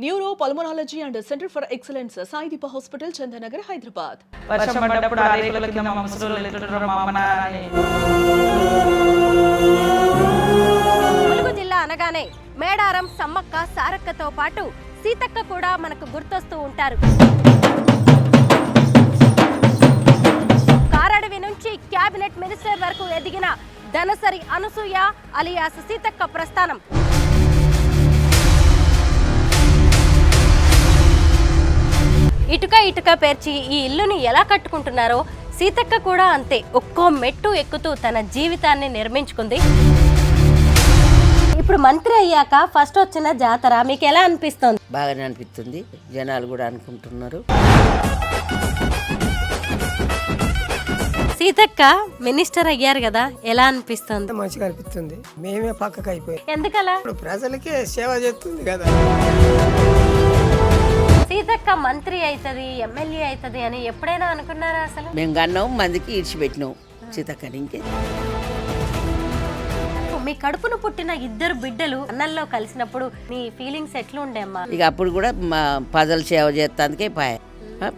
Neuro pulmonology and centre for excellence Saideepa hospital Chandanagar Hyderabad. వర్షం పడ్డప్పుడు ఆ రేకుల కింద మా ముసలోళ్ళు ఎత్తుతున్నారు మా అమ్మ నాన్నని. ములుగు జిల్లా అనగానే మేడారం సమ్మక్క సారక్కతో పాటు సీతక్క కూడా మనకు గుర్తొస్తూ ఉంటారు. కారడవి నుంచి క్యాబినెట్ మినిస్టర్ వరకు ఎదిగిన ధనసరి అనసూయ అలియాస్ సీతక్క ప్రస్థానం. ఇటుక పేర్చి ఈ ఇల్లుని ఎలా కట్టుకుంటున్నారో సీతక్క కూడా అంతే ఒక్కో మెట్టు ఎక్కుతూ తన జీవితాన్ని నిర్మించుకుంది. ఇప్పుడు మంత్రి అయ్యాక ఫస్ట్ వచ్చిన జాతర మీకు ఎలా అనిపిస్తుంది? బాగానే అనిపిస్తుంది, జనాలు కూడా అనుకుంటున్నారు. సీతక్క మినిస్టర్ అయ్యారు కదా, ఎలా అనిపిస్తుంది? మంచిగా అనిపిస్తుంది. మేమే పక్కకు అయిపోయి ఎందుకలా? ఇప్పుడు ప్రజలకే సేవ చేస్తుంది కదా. సీతక్క మంత్రి అవుతుంది, ఎమ్మెల్యే అవుతుంది అని ఎప్పుడైనా అనుకున్నారా? అసలు మేము కన్నాం, మందికి ఇడిచిపెట్టినాం సీతక్కని. ఇంకే మీ కడుపును పుట్టిన ఇద్దరు బిడ్డలు అన్నల్లో కలిసినప్పుడు మీ ఫీలింగ్స్ ఎట్లుండే అమ్మా? ఇక అప్పుడు కూడా మా పజల్ సేవ చేస్తానికే పాయ.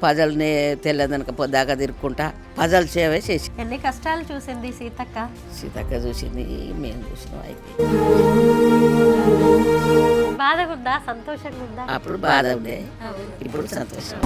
పజల్ని తెల్లదనక పొద్దాక తిరుక్కుంటా పజల్ సేవ చేసి. ఎన్ని కష్టాలు చూసింది సీతక్క? సీతక్క చూసింది, మేము చూసినాం. అయితే బాధగా ఉందా, సంతోషంగా ఉందా? అప్పుడు బాధ ఉండే, ఇప్పుడు సంతోషం.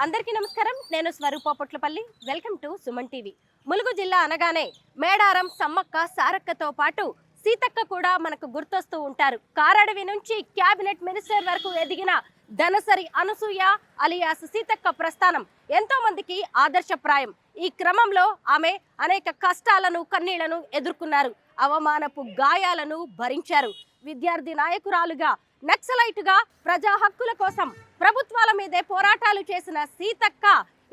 అందరికీ నమస్కారం, నేను Swaroopa Potlapalli. Welcome to Suman TV. Mulugu జిల్లా అనగానే మేడారం సమ్మక్క సారక్కతో పాటు సీతక్క కూడా మనకు గుర్తొస్తూ ఉంటారు. కారడవి నుంచి క్యాబినెట్ మినిస్టర్ వరకు ఎదిగిన ధనసరి అనసూయ అలియాస్ సీతక్క ప్రస్థానం ఎంతో మందికి ఆదర్శప్రాయం. ఈ క్రమంలో ఆమె అనేక కష్టాలను కన్నీళ్లను ఎదుర్కొన్నారు, అవమానపు గాయాలను భరించారు. విద్యార్థి నాయకురాలుగా, నక్సలైటుగా ప్రజా హక్కుల కోసం ప్రభుత్వాల మీదే పోరాటాలు చేసిన సీతక్క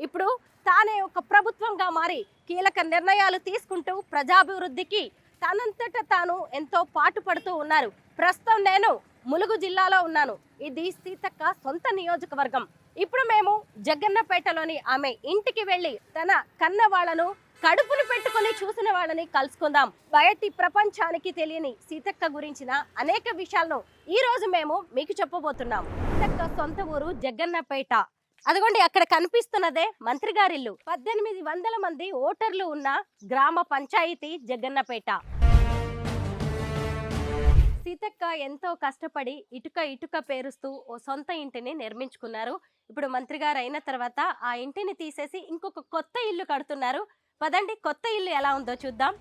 ఇప్పుడు తానే ఒక ప్రభుత్వంగా మారి కీలక నిర్ణయాలు తీసుకుంటూ ప్రజాభివృద్ధికి తనంతట తాను ఎంతో పాటుపడుతూ ఉన్నారు. ప్రస్తుతం నేను ములుగు జిల్లాలో ఉన్నాను. ఇది సీతక్క సొంత నియోజకవర్గం. ఇప్పుడు మేము జగ్గన్నపేటలోని ఆమె ఇంటికి వెళ్ళి తన కన్న వాళ్ళను, కడుపును పెట్టుకుని చూసిన వాళ్ళని కలుసుకుందాం. బయటి ప్రపంచానికి తెలియని సీతక్క గురించిన అనేక విషయాలను ఈ రోజు మేము మీకు చెప్పబోతున్నాం. సీతక్క సొంత ఊరు జగ్గన్నపేట. అదిగోండి అక్కడ కనిపిస్తున్నదే మంత్రి గారిల్లు. 1800 మంది ఓటర్లు ఉన్న గ్రామ పంచాయతీ జగ్గన్నపేట. సీతక్క ఎంతో కష్టపడి ఇటుక పేరుస్తూ ఓ సొంత ఇంటిని నిర్మించుకున్నారు. ఇప్పుడు మంత్రి గారు అయిన తర్వాత ఆ ఇంటిని తీసేసి ఇంకొక కొత్త ఇల్లు కడుతున్నారు. పదండి కొత్త ఇల్లు ఎలా ఉందో చూద్దాం.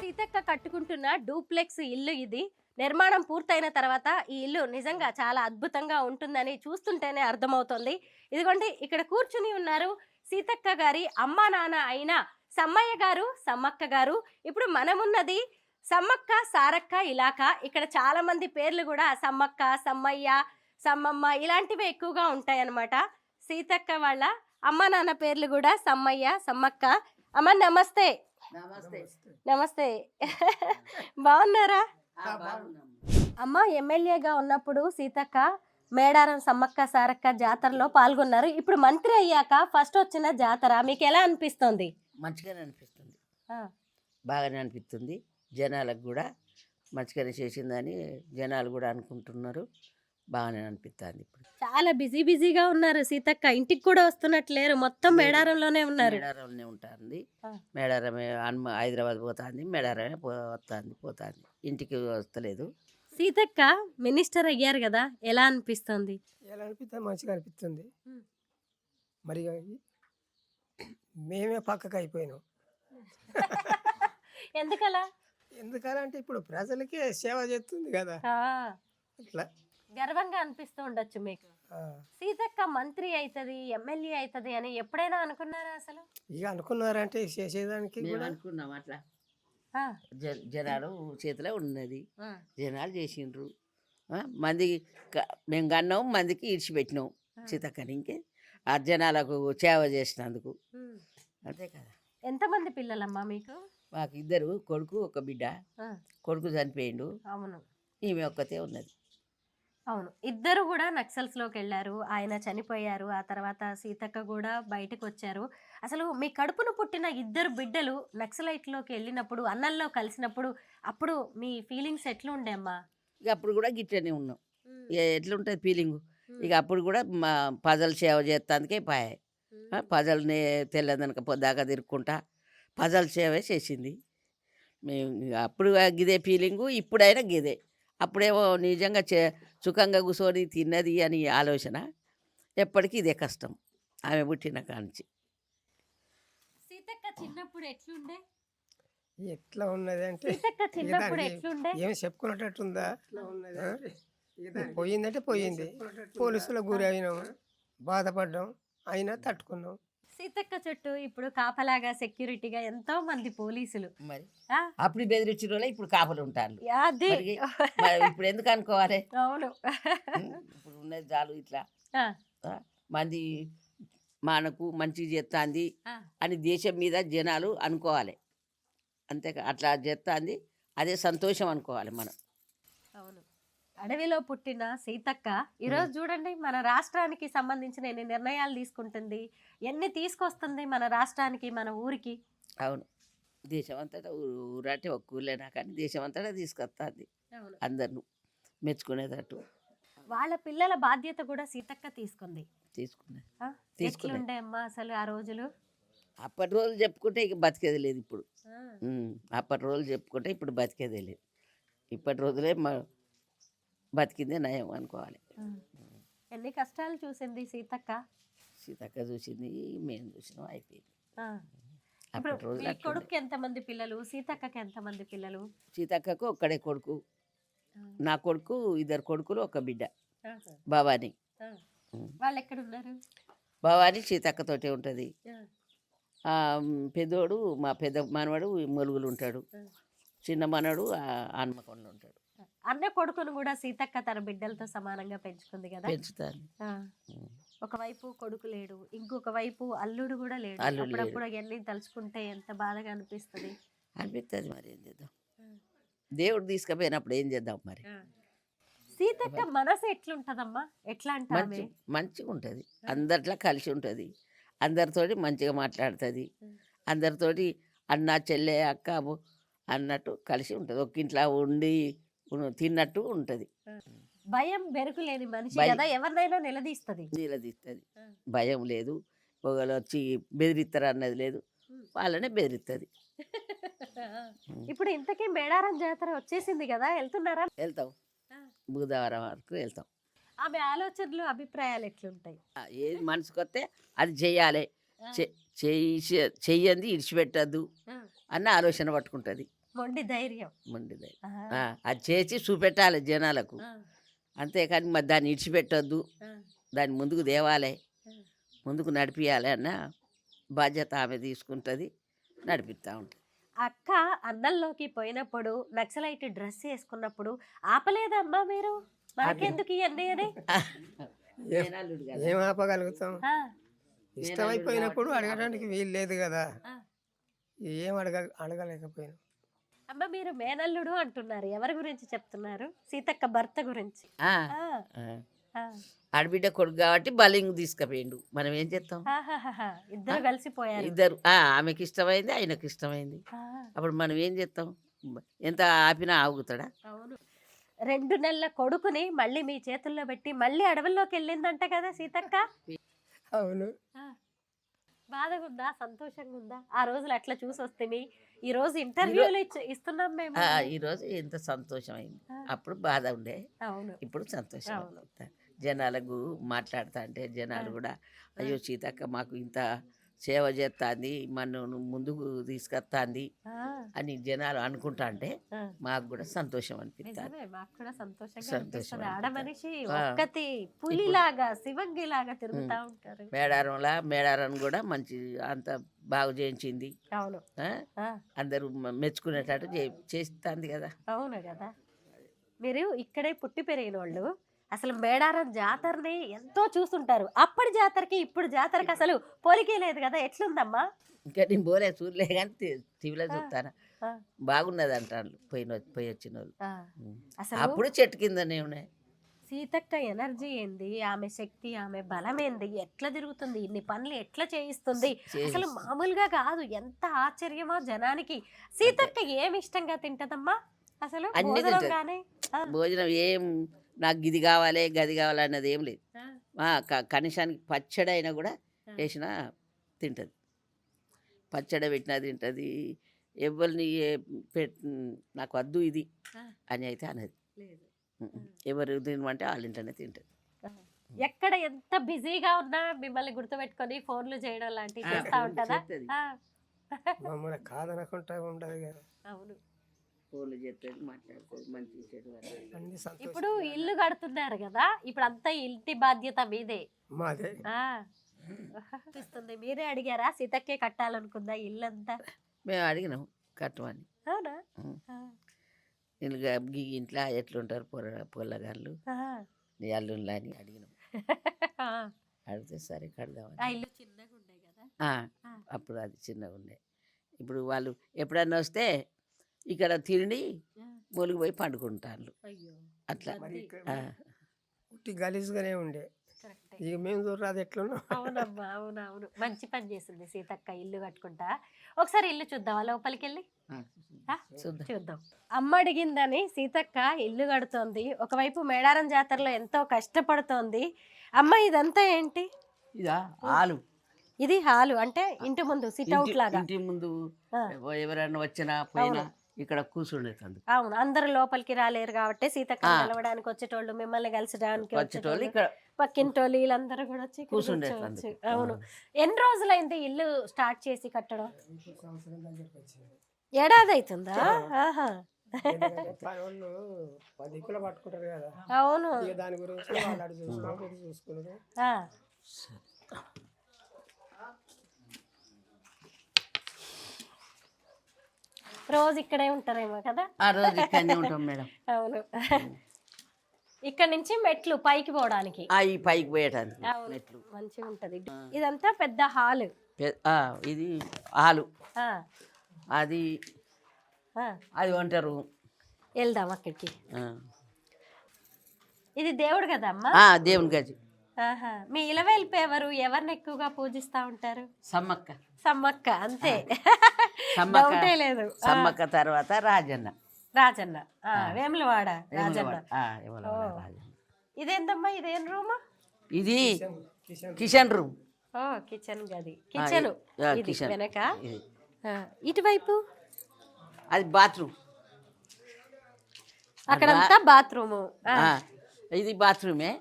సీతక్క కట్టుకుంటున్న డూప్లెక్స్ ఇల్లు ఇది. నిర్మాణం పూర్తయిన తర్వాత ఈ ఇల్లు నిజంగా చాలా అద్భుతంగా ఉంటుందని చూస్తుంటేనే అర్థమవుతుంది. ఇదిగోండి ఇక్కడ కూర్చుని ఉన్నారు సీతక్క గారి అమ్మా నాన్న అయిన సమ్మయ్య గారు, సమ్మక్క గారు. ఇప్పుడు మనమున్నది సమ్మక్క సారక్క ఇలాకా. ఇక్కడ చాలా మంది పేర్లు కూడా సమ్మక్క, సమ్మయ్య, సమ్మమ్మ ఇలాంటివి ఎక్కువగా ఉంటాయన్నమాట. సీతక్క వాళ్ళ అమ్మ నాన్న పేర్లు కూడా సమ్మయ్య, సమ్మక్క. అమ్మ నమస్తే. నమస్తే బాగున్నారా? అమ్మ ఎమ్మెల్యేగా ఉన్నప్పుడు సీతక్క మేడారం సమ్మక్క సారక్క జాతరలో పాల్గొన్నారు. ఇప్పుడు మంత్రి అయ్యాక ఫస్ట్ వచ్చిన జాతర మీకు ఎలా అనిపిస్తుంది? మంచిగానే అనిపిస్తుంది, బాగానే అనిపిస్తుంది. జనాలకు కూడా మంచిగానే చేసిందని జనాలు కూడా అనుకుంటున్నారు. బాగానే అనిపిస్తుంది. ఇప్పుడు చాలా బిజీగా ఉన్నారు సీతక్క. ఇంటికి కూడా వస్తున్నట్లేరు, మొత్తం మేడారంలోనే ఉన్నారు. మేడారంలోనే ఉంటుంది. మేడారమే హైదరాబాద్ పోతుంది, మేడారమే పోతుంది, ఇంటికి వస్తలేదు. సీతక్క మినిస్టర్ అయ్యారు కదా, ఎలా అనిపిస్తుంది? ఎలా అనిపిస్తుంది? మంచిగా అనిపిస్తుంది. మరి మేమే పక్కకు అయిపోయినాం. ఎందుకలా? ఎందుకంటే ఇప్పుడు ప్రజలకే సేవ చేస్తుంది కదా, అట్లా గర్వంగా అనిపిస్తూ ఉండొచ్చు మీకు. సీతక్క మంత్రి అవుతుంది, ఎమ్మెల్యే అవుతుంది అని ఎప్పుడైనా అనుకున్నారా? అసలు ఇక అనుకున్నారంటే చేసేదానికి కూడా అనుకున్నాం. అట్లా జనాలు చేతిలో ఉన్నది, జనాలు చేసిండ్రు. మంది మేము కన్నాం, మందికి ఇడిచిపెట్టినాం సీతక్కని. ఇంకే ఆ జనాలకు సేవ చేసినందుకు అంతే కదా. ఎంతమంది పిల్లలమ్మా మీకు? మాకు 2 కొడుకు, ఒక బిడ్డ. కొడుకు చనిపోయిండు. అవును. ఈమె ఒక్కతే ఉన్నది. అవును, ఇద్దరు కూడా నక్సల్స్ లోకి వెళ్ళారు. ఆయన చనిపోయారు, ఆ తర్వాత సీతక్క కూడా బయటకు వచ్చారు. అసలు మీ కడుపున పుట్టిన ఇద్దరు బిడ్డలు నక్సలైట్ లోకి వెళ్ళినప్పుడు, అన్నల్లో కలిసినప్పుడు, అప్పుడు మీ ఫీలింగ్స్ ఎట్లా ఉండే అమ్మా? ఇక అప్పుడు కూడా గిట్లనే ఉన్నాం. ఇక ఎట్లుంటుంది ఫీలింగు. ఇక అప్పుడు కూడా మా ప్రజలు సేవ చేస్తానికే పాయే. ప్రజల్ని తెల్లదనక పొద్దాక తిరుక్కుంటా ప్రజల సేవే చేసింది. మేము ఇక అప్పుడు గిదే ఫీలింగు, ఇప్పుడైనా గిదే. అప్పుడేమో నిజంగా సుఖంగా కూర్చొని తిన్నది అని ఆలోచన. ఎప్పటికీ ఇదే కష్టం ఆమె పుట్టిన కాంచి. సీతక్క చిన్నప్పుడు ఎట్లుండే? ఎట్లా ఉన్నది అంటే సీతక్క చిన్నప్పుడు దానికి ఎట్లుండే? ఏమి చెప్పుకున్నట్టుందా? పోయిందంటే పోయింది. పోలీసులకు గురి అయినాం, బాధపడ్డాం, అయినా తట్టుకున్నాం. సీతక్క చుట్టూ ఇప్పుడు కాపలాగా సెక్యూరిటీగా ఎంతో మంది పోలీసులు. మరి ఆ, అప్పుడు బెదిరించిన వాళ్ళే ఇప్పుడు కాపలు ఉంటారు. అది మరి ఇప్పుడు ఎందుకు అనుకోవాలి? అవును. ఇప్పుడు ఉన్నది చాలు ఇట్లా ఆ, ఆ, మంది మనకు మంచిగా చేస్తుంది ఆ, అని దేశం మీద జనాలు అనుకోవాలి. అంతేకా అట్లా చేస్తుంది, అదే సంతోషం అనుకోవాలి మనం. అవును. అడవిలో పుట్టిన సీతక్క ఈరోజు చూడండి మన రాష్ట్రానికి సంబంధించిన ఎన్ని నిర్ణయాలు తీసుకుంటుంది, ఎన్ని తీసుకొస్తుంది మన రాష్ట్రానికి, మన ఊరికి. అవును, దేశం అంతటా ఊరంటే ఒక్క ఊర్లేనా కానీ దేశం అంతటా తీసుకొస్తుంది అవును. అందరిని మెచ్చుకునేటట్టు. వాళ్ళ పిల్లల బాధ్యత కూడా సీతక్క తీసుకుంది. తీసుకున్నది. ఆ, తీసుకునే. ఎట్లుండే అమ్మా అసలు ఆ రోజులు? అప్పటి రోజులు చెప్పుకుంటే ఇక బతికేది లేదు ఇప్పుడు. ఆ, అప్పటి రోజులు చెప్పుకుంటే ఇప్పుడు బతికేదే లేదు. ఇప్పటి రోజులే బతికిందే నయం అనుకోవాలి. ఆ. ఎన్ని కష్టాలు చూసింది సీతక్క. సీతక్క చూసింది, మేము చూసినాం, అయిపోయింది. ఆ. ఇప్పుడు అప్పటి రోజులు మీ అట్లుండే. కొడుకు ఎంతమంది పిల్లలు, సీతక్కకి ఎంతమంది పిల్లలు? సీతక్కకు ఒక్కడే కొడుకు, ఆ. నా కొడుకు ఇద్దరు కొడుకులు, ఒక బిడ్డ ఆహా. భవాని. ఆ. వాళ్ళు ఎక్కడ ఉన్నారు? భవాని సీతక్కతోటే ఉంటుంది. ఆ. పెద్దోడు మా పెద్ద మనవడు మొలుగులు ఉంటాడు, ఆ. చిన్న మనవడు హన్మకొండలో ఉంటాడు. అన్న కొడుకును కూడా సీతక్క తన బిడ్డలతో సమానంగా పెంచుకుంది కదా. పెంచుతాను. ఆ. ఒకవైపు కొడుకు లేడు, ఇంకొక వైపు అల్లుడు కూడా లేడు. అల్లుడు లేడు. అప్పుడప్పుడు అవన్నీ తలుచుకుంటే ఎంత బాధగా అనిపిస్తుంది. అనిపిస్తుంది, మరి ఏం చేద్దాం. దేవుడు తీసుకుపోయినప్పుడు ఏం చేద్దాం మరి. సీతక్క మనసు ఎట్లుంటదమ్మా? ఎట్లా అంటామే? మంచిగా ఉంటుంది, అందరిలో కలిసి ఉంటుంది, అందరితోటి మంచిగా మాట్లాడుతుంది, అందరితోటి అన్న చెల్లె అక్క అన్నట్టు కలిసి ఉంటుంది. ఒక ఇంట్లో ఉండి తిన్నట్టు ఉంటుంది. భయం బెరుకు లేని మనిషి భయం. కదా, ఎవరినైనా నిలదీస్తుంది. నిలదీస్తుంది, భయం లేదు. ఒకళ్ళు వచ్చి బెదిరిస్తారు అన్నది లేదు, వాళ్ళనే బెదిరిస్తుంది. ఇప్పుడు ఇంతకీ మేడారం జాతర వచ్చేసింది కదా, వెళ్తున్నారా? వెళ్తాం, బుధవారం వరకు వెళ్తాం. ఆమె ఆలోచనలు అభిప్రాయాలు ఎట్లుంటాయి? ఏది మనసుకు వస్తే అది చెయ్యాలి, చెయ్యంది ఇడిచిపెట్టద్దు అన్న ఆలోచన పట్టుకుంటుంది. మొండి ధైర్యం. మండిది ఆహా. అది చేసి చూపెట్టాలి జనాలకు, ఆ. అంతేకాని మరి దాన్ని ఇడిచిపెట్టద్దు, ఆ. దాన్ని ముందుకు తేవాలి, ముందుకు నడిపించాలి అన్న బాధ్యత ఆమె తీసుకుంటుంది, నడిపిస్తూ ఉంటుంది. అక్క అన్నంలోకి పోయినప్పుడు నక్సలైట్ డ్రెస్ వేసుకున్నప్పుడు ఆపలేదమ్మా మీరు? మనకెందుకు ఇవన్నీ అని? మేనల్లుడు కదా. ఏం ఆపగలుగుతాం? ఆ. ఇష్టమైపోయినప్పుడు అడగడానికి వీలు లేదు కదా, ఆ. ఏం అడగలేకపోయినాం. అమ్మ మీరు మేనల్లుడు అంటున్నారు, ఎవరి గురించి చెప్తున్నారు? సీతక్క భర్త గురించి. ఆ, ఆ. ఆ. ఆ. ఆడబిడ్డ కొడుకు కాబట్టి బలింగ్ తీసుకుపోయిండు, మనం ఏం చేస్తాం. ఆహాహాహా. ఇద్దరు కలిసిపోయారు. ఇద్దరు ఆమెకి ఇష్టమైంది, ఆయనకు ఇష్టమైంది, ఆ. అప్పుడు మనం ఏం చేస్తాం. ఎంత ఆపినా ఆగుతాడా? అవును. 2 నెలల కొడుకుని మళ్ళీ మీ చేతుల్లో పెట్టి మళ్ళీ అడవుల్లోకి వెళ్ళిందంట కదా సీతక్క. అవును. ఆ. బాధగా ఉందా, సంతోషంగా ఉందా? ఆ రోజులు అట్లా చూసి వస్తే ఈ రోజు ఇంటర్వ్యూలు ఇస్తున్నాం మేము. ఈరోజు ఎంత సంతోషమైంది. అప్పుడు బాధ ఉండే, అవును. ఇప్పుడు సంతోషం. అవును. జనాలకు మాట్లాడుతా అంటే జనాలు కూడా అయ్యో సీతక్క మాకు ఇంత సేవ చేస్తుంది, మనను ముందుకు తీసుకొస్తుంది ఆ. అని జనాలు అనుకుంటా అంటే ఆ. మాకు కూడా సంతోషం అనిపిస్తుంది. నిజమే, మాకు కూడా సంతోషంగా సంతోషం అనిపిస్తుంది. అనిపిస్తుంది. ఆడ మనిషి ఆ. ఒక్కతి పులిలాగా శివంగిలాగా తిరుగుతా ఉంటారు. మేడారం కూడా మంచి అంత బాగు చేయించింది. అవును. ఆ? ఆ. అందరూ మెచ్చుకునేటట్టు చేస్తుంది కదా. అవును కదా. మీరు ఇక్కడే పుట్టి పెరిగిన వాళ్ళు అసలు మేడారం జాతరని ఎంతో చూస్తుంటారు. అప్పటి జాతరకి ఇప్పుడు జాతరకి అసలు పోలికే లేదు కదా, ఎట్లుందమ్మా? ఇంకా నేను పోలే చూడలే కానీ టీవీలో చూస్తాను, ఆ. బాగున్నది అంటారు పోయి వచ్చిన వాళ్ళు. ఆ. అసలు అప్పుడు చెట్టు కిందనే ఉన్నాయి. సీతక్క ఎనర్జీ ఏంది, ఆమె శక్తి, ఆమె బలం ఏంది, ఎట్లా తిరుగుతుంది, ఇన్ని పనులు ఎట్లా చేయిస్తుంది, అసలు మామూలుగా కాదు. ఎంత ఆశ్చర్యమో జనానికి. సీతక్క ఏమి ఇష్టంగా తింటదమ్మా అసలు అన్ని భోజనం తింటది. గానీ? భోజనం ఏం నాకు ఇది కావాలి గది కావాలి అన్నది ఏం లేదు. కనీసానికి పచ్చడి అయినా కూడా వేసినా తింటుంది. పచ్చడి పెట్టినా తింటుంది. ఎవరిని నాకు వద్దు ఇది అని అయితే అనేది. ఎవరు తినమంటే వాళ్ళ ఇంట్లోనే తింటుంది. ఎక్కడ ఎంత బిజీగా ఉన్నా మిమ్మల్ని గుర్తుపెట్టుకొని ఫోన్లు చేయడం లాంటివి చేస్తా ఉంటుందా? చేస్తది. మమ్మల్ని కాదనకుండా ఉండదు కదా. అవును. ఫోన్లు చేస్తుంది, మాట్లాడుతుంది, మంచి చెడు అన్ని ఇప్పుడు సంతోషం ఇల్లు కడుతున్నారు కదా, ఇప్పుడు అంతా ఇంటి బాధ్యత మీదే. మాదే. చూస్తుంది. మీరే అడిగారా సీతక్కే కట్టాలనుకుందా ఇల్లంతా? మేము అడిగినాం కట్టమని. అవునా? ఇంట్లో ఎట్లుంటారు పొల్లగాళ్ళు నీ అల్లుళ్ళు అని అడిగినాం. అడిగితే సరే కడదామని. ఆ ఇల్లు చిన్నగా ఉండే కదా. అప్పుడు అది చిన్నగా ఉండే. ఇప్పుడు వాళ్ళు ఎప్పుడన్నా వస్తే ఇక్కడ తిండి మూలికి పోయి పండుకుంటారు అట్లా. మరి ఇక్కడ ఉట్టి గలీజ్గానే ఉండే. ఇక మేము చూడరాదు ఎట్లున్నాం. అవునమ్మా, అవునవును. మంచి పని చేసింది సీతక్క ఇల్లు కట్టుకుంటా. ఒకసారి ఇల్లు చూద్దాం, లోపలికి వెళ్ళి చూద్దాం. అమ్మ అడిగిందని సీతక్క ఇల్లు కడుతోంది. ఒకవైపు మేడారం జాతరలో ఎంతో కష్టపడుతోంది. అమ్మ ఇదంతా ఏంటి? ఇదా హాలు. ఇది హాలు అంటే ఇంటి ముందు సిట్అవుట్ లాగా. ఇంటి ముందు ఎవరైనా వచ్చినా పోయినా ఇక్కడ కూర్చుండేది. అవును, అందరు లోపలికి రాలేరు కాబట్టి సీతక్క కలవడానికి వచ్చేటోళ్ళు, మిమ్మల్ని కలిసడానికి వచ్చేటోళ్ళు, ఇక్కడ పక్కింటోళ్ళు వీళ్ళందరూ కూడా వచ్చి కూర్చుండేది. అవును. ఎన్ని రోజులైంది ఇల్లు స్టార్ట్ చేసి కట్టడం? సంవత్సరం దగ్గరికి వచ్చింది. ఏడాది అవుతుందా? ఆహా. వాళ్ళు 10 కిలో పట్టుకుంటారు కదా. అవును. ఇక దాని గురించి వాళ్ళు అటు చూసుకున్నారు, ఇటు చూసుకున్నారు. రోజు ఇక్కడే ఉంటారేమో కదా. ఆ రోజు ఇక్కడనే ఉంటాం మేడం. అవును. ఇక్కడ నుంచి మెట్లు పైకి పోవడానికి, ఈ పైకి పోయటానికి మెట్లు మంచిగా ఉంటది. ఇదంతా పెద్ద హాల్. ఇది హాలు. అది అది అంటారు. వెళ్దాం అక్కడికి. ఇది దేవుడు కదా అమ్మా? దేవుని గది. మీ ఇలవేల్పు ఎవరిని ఎక్కువగా పూజిస్తా ఉంటారు? సమ్మక్క. సమ్మక్క అంతే, సమ్మక్క డౌటే లేదు. సమ్మక్క తర్వాత రాజన్న. రాజన్న, వేములవాడ రాజన్న. రాజన్న. ఇదేందమ్మా, ఇదేం రూమ్? ఇది కిచెన్ రూమ్. ఓ కిచెన్ గది. కిచెన్ కిచెన్ వెనక. ఇటువైపు అది బాత్రూమ్. అక్కడంతా బాత్రూము. ఇది బాత్రూమే.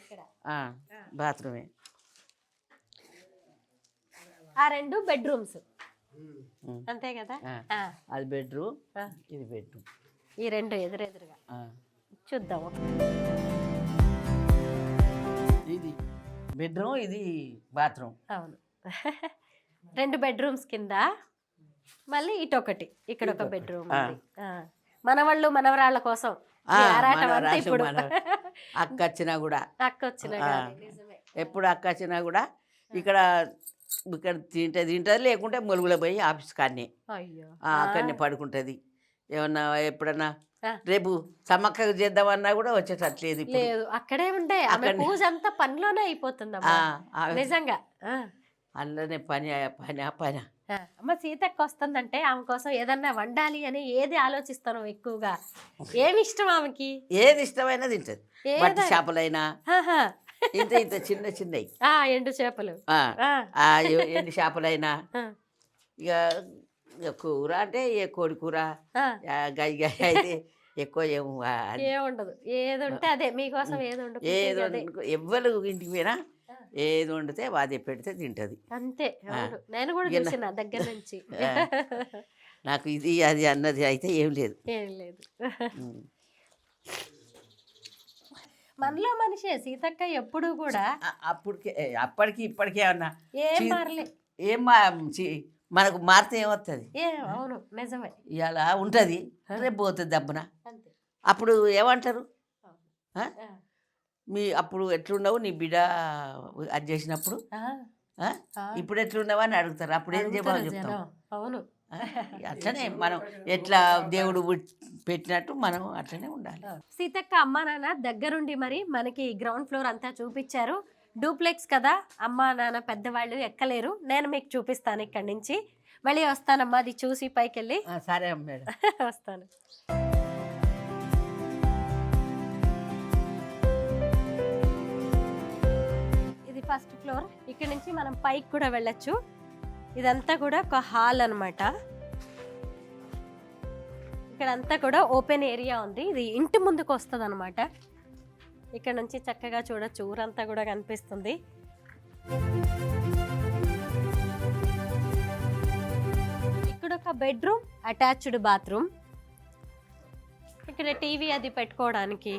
ఇక్కడ బాత్రూమే. ఆ రెండు బెడ్రూమ్స్ అంతే కదా. అది బెడ్రూమ్, ఇది బెడ్రూమ్. ఈ రెండు ఎదురెదురుగా చూద్దాం. ఇది బెడ్రూమ్, ఇది బాత్రూమ్. అవును. 2 బెడ్రూమ్స్ కింద మళ్ళీ ఇటొకటి, ఇక్కడ ఒక బెడ్రూమ్. మనవాళ్ళు మనవరాళ్ళ కోసం ఇప్పుడు అక్క వచ్చినా కూడా ఎప్పుడు అక్క వచ్చినా కూడా ఇక్కడ తింటది, లేకుంటే మొలుగులో పోయి ఆఫీస్ కాడనే అక్కడనే పడుకుంటది. ఏమన్నా ఎప్పుడన్నా రేపు సమ్మక్క చేద్దామన్నా కూడా వచ్చేటట్లేదు. లేదు, అక్కడే ఉండే పూజ అంతా పనిలోనే అయిపోతుంది నిజంగా. అందులోనే పని పని పని. అమ్మ సీతక్క వస్తుందంటే ఆమె కోసం ఏదన్నా వండాలి అని ఏది ఆలోచిస్తాను ఎక్కువగా? ఏమి ఇష్టం ఆమెకి? ఏది ఇష్టమైనా తింటది. బట్టి చేపలైనా ఇంత ఇంత చిన్న చిన్నవి, ఎండు చేపలు, ఎండు చేపలైనా, ఇక కూర అంటే ఏ కోడి కూర, గై గై అయితే ఎక్కువ ఏముండదు. ఏది ఉంటే అదే మీకోసం ఏది ఎవ్వరు ఇంటికి పోయినా ఏది వండితే అదే పెడితే తింటది అంతే. నేను కూడా చూసిన దగ్గర నుంచి. నాకు ఇది అది అన్నది అయితే ఏం లేదు. మనలో మనిషే సీతక్క ఎప్పుడు కూడా. అప్పటికి ఇప్పటికే అన్నా ఏం మారలే. మనకు మారితే ఏమవుతుంది? అవును నిజమే. ఇలా ఉంటుంది, రేపు పోతుంది దబ్బున. అప్పుడు ఏమంటారు? అప్పుడు ఎట్లున్నావు నీ బిడ్డ అది చేసినప్పుడు, ఇప్పుడు ఎట్లున్నావు అని అడుగుతారు. అప్పుడు ఏం జవాబు చెప్తాం? అవును. అట్లనే మనం ఎట్లా దేవుడు పెట్టినట్టు మనం అట్లనే ఉండాలి. సీతక్క అమ్మా నాన్న దగ్గరుండి మరి మనకి గ్రౌండ్ ఫ్లోర్ అంతా చూపించారు. డూప్లెక్స్ కదా, అమ్మా నాన్న పెద్దవాళ్ళు ఎక్కలేరు, నేను మీకు చూపిస్తాను ఇక్కడి నుంచి. మళ్ళీ వస్తానమ్మా అది చూసి పైకి వెళ్ళి. సరే మేడం. వస్తాను. ఇది ఫస్ట్ ఫ్లోర్. ఇక్కడ నుంచి మనం పైకి కూడా వెళ్ళొచ్చు. ఇదంతా కూడా ఒక హాల్ అన్నమాట. ఇక్కడంతా కూడా ఓపెన్ ఏరియా ఉంది. ఇది ఇంటి ముందుకు వస్తుంది అనమాట. ఇక్కడ నుంచి చక్కగా చూడొచ్చు, ఊరంతా కూడా కనిపిస్తుంది. ఇక్కడ ఒక బెడ్రూమ్, అటాచ్డ్ బాత్రూమ్. ఇక్కడ టీవీ అది పెట్టుకోవడానికి.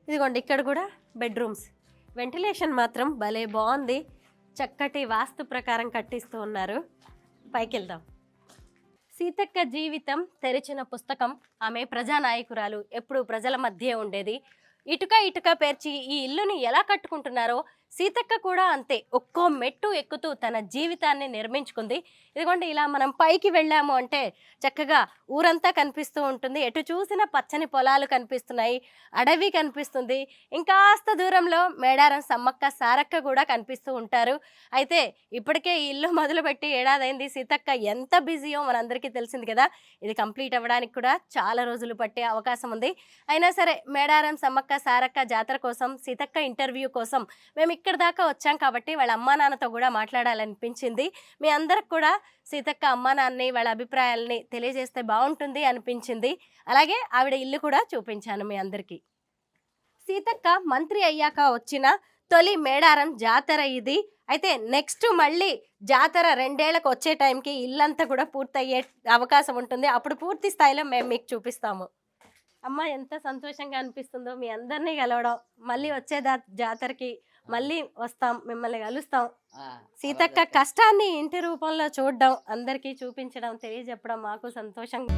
ఇదిగోండి ఇక్కడ కూడా బెడ్రూమ్స్. వెంటిలేషన్ మాత్రం భలే బాగుంది. చక్కటి వాస్తు ప్రకారం కట్టిస్తూ ఉన్నారు. పైకి వెళ్దాం. సీతక్క జీవితం తెరిచిన పుస్తకం. ఆమె ప్రజానాయకురాలు, ఎప్పుడు ప్రజల మధ్య ఉండేది. ఇటుక ఇటుక పేర్చి ఈ ఇల్లుని ఎలా కట్టుకుంటున్నారో సీతక్క కూడా అంతే ఒక్కో మెట్టు ఎక్కుతూ తన జీవితాన్ని నిర్మించుకుంది. ఇదిగోండి ఇలా మనం పైకి వెళ్ళాము అంటే చక్కగా ఊరంతా కనిపిస్తూ ఉంటుంది. ఎటు చూసినా పచ్చని పొలాలు కనిపిస్తున్నాయి, అడవి కనిపిస్తుంది. ఇంకాస్త దూరంలో మేడారం సమ్మక్క సారక్క కూడా కనిపిస్తూ ఉంటారు. అయితే ఇప్పటికే ఈ ఇల్లు మొదలుపెట్టి ఏడాదైంది. సీతక్క ఎంత బిజీయో మనందరికీ తెలిసింది కదా. ఇది కంప్లీట్ అవ్వడానికి కూడా చాలా రోజులు పట్టే అవకాశం ఉంది. అయినా సరే మేడారం సమ్మక్క సారక్క జాతర కోసం, సీతక్క ఇంటర్వ్యూ కోసం మేము ఇక్కడ దాకా వచ్చాం కాబట్టి వాళ్ళ అమ్మా నాన్నతో కూడా మాట్లాడాలనిపించింది. మీ అందరికి కూడా సీతక్క అమ్మా నాన్నని వాళ్ళ అభిప్రాయాలని తెలియజేస్తే బాగుంటుంది అనిపించింది. అలాగే ఆవిడ ఇల్లు కూడా చూపించాను మీ అందరికీ. సీతక్క మంత్రి అయ్యాక వచ్చిన తొలి మేడారం జాతర ఇది. అయితే నెక్స్ట్ మళ్ళీ జాతర 2 ఏళ్లకు వచ్చే టైంకి ఇల్లంతా కూడా పూర్తయ్యే అవకాశం ఉంటుంది. అప్పుడు పూర్తి స్థాయిలో మేము మీకు చూపిస్తాము. అమ్మ ఎంత సంతోషంగా అనిపిస్తుందో మీ అందరినీ కలవడం. మళ్ళీ వచ్చే జాతరకి మళ్ళీ వస్తాం, మిమ్మల్ని కలుస్తాం. సీతక్క కష్టాన్ని ఇంటి రూపంలో చూడడం, అందరికీ చూపించడం, తెలియజెప్పడం మాకు సంతోషంగా.